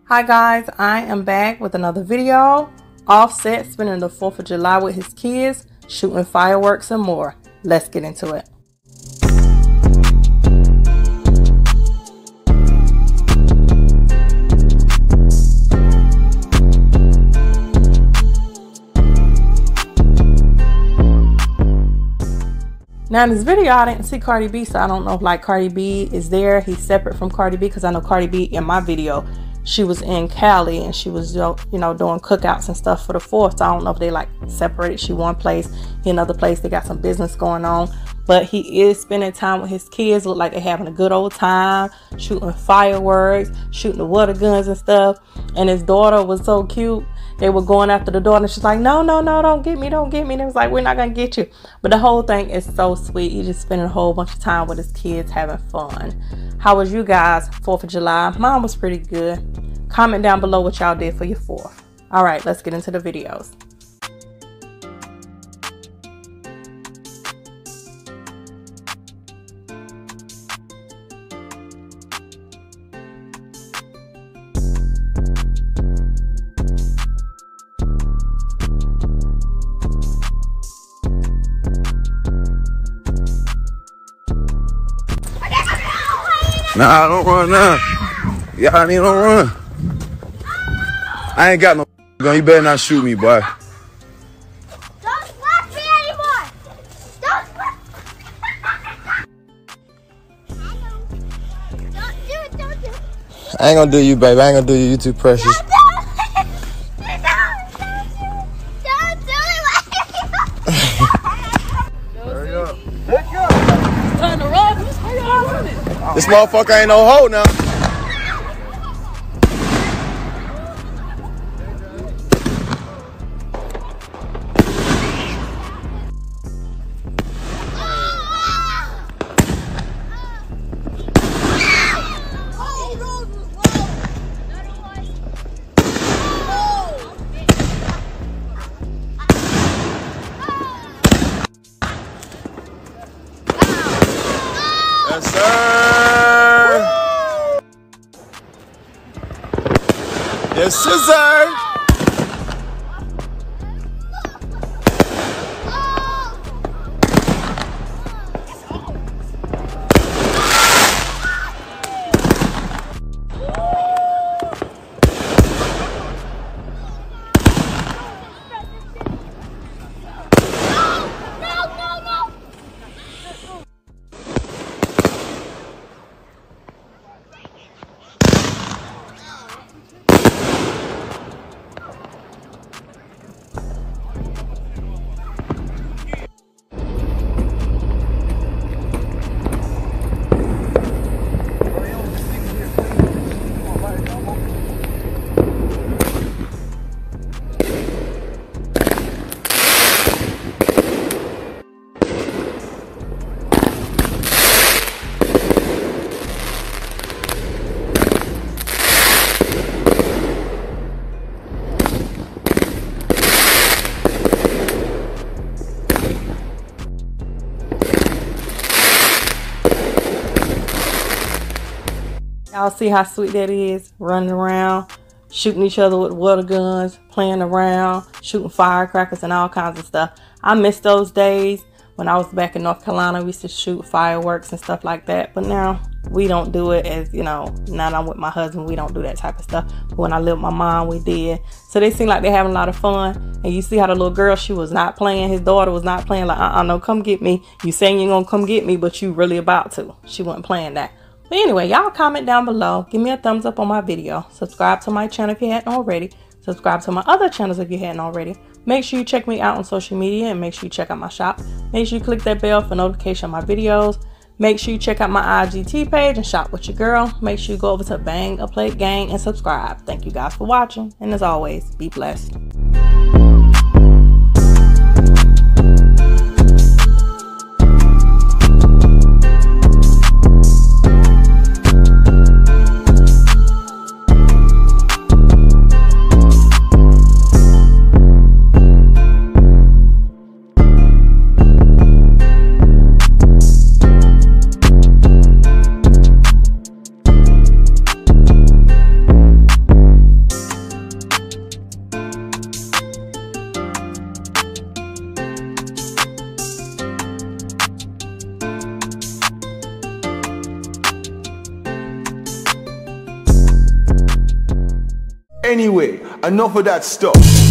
Hi guys, I am back with another video. Offset spending the 4th of July with his kids, shooting fireworks and more. Let's get into it. Now in this video, I didn't see Cardi B, so I don't know if like Cardi B is there. He's separate from Cardi B because I know Cardi B in my video, she was in Cali and she was, doing cookouts and stuff for the 4th. So I don't know if they like separated. She one place, he another place. They got some business going on. But he is spending time with his kids. Look like they're having a good old time, shooting fireworks, shooting the water guns and stuff. And his daughter was so cute. They were going after the daughter and she's like, no, don't get me. And it was like, we're not going to get you. But the whole thing is so sweet. He's just spending a whole bunch of time with his kids having fun. How was you guys 4th of July? Mine was pretty good. Comment down below what y'all did for your 4th. All right, let's get into the videos. Nah, don't run now. Y'all need don't run. I ain't got no gun. You better not shoot me, boy. Don't slap me anymore. Don't slap. Don't do it. Don't do it. I ain't gonna do you, baby. I ain't gonna do you. You too precious. Don't do it. Don't do it. Hurry up. Let's go. It's time to run. How y'all running? This motherfucker ain't no hoe now. Yes, sir. Yes, sir. Y'all see how sweet that is? Running around, shooting each other with water guns, playing around, shooting firecrackers and all kinds of stuff. I miss those days when I was back in North Carolina. We used to shoot fireworks and stuff like that. But now we don't do it, as now that I'm with my husband, we don't do that type of stuff. But when I lived with my mom, we did. So they seem like they're having a lot of fun. And you see how the little girl, she was not playing. His daughter was not playing like, no, come get me. You saying you're gonna come get me, but you really about to. She wasn't playing that. But anyway, y'all comment down below. Give me a thumbs up on my video. Subscribe to my channel if you hadn't already. Subscribe to my other channels if you hadn't already. Make sure you check me out on social media and make sure you check out my shop. Make sure you click that bell for notification of my videos. Make sure you check out my IGT page and shop with your girl. Make sure you go over to Bang a Plate Gang and subscribe. Thank you guys for watching. And as always, be blessed. Anyway, enough of that stuff.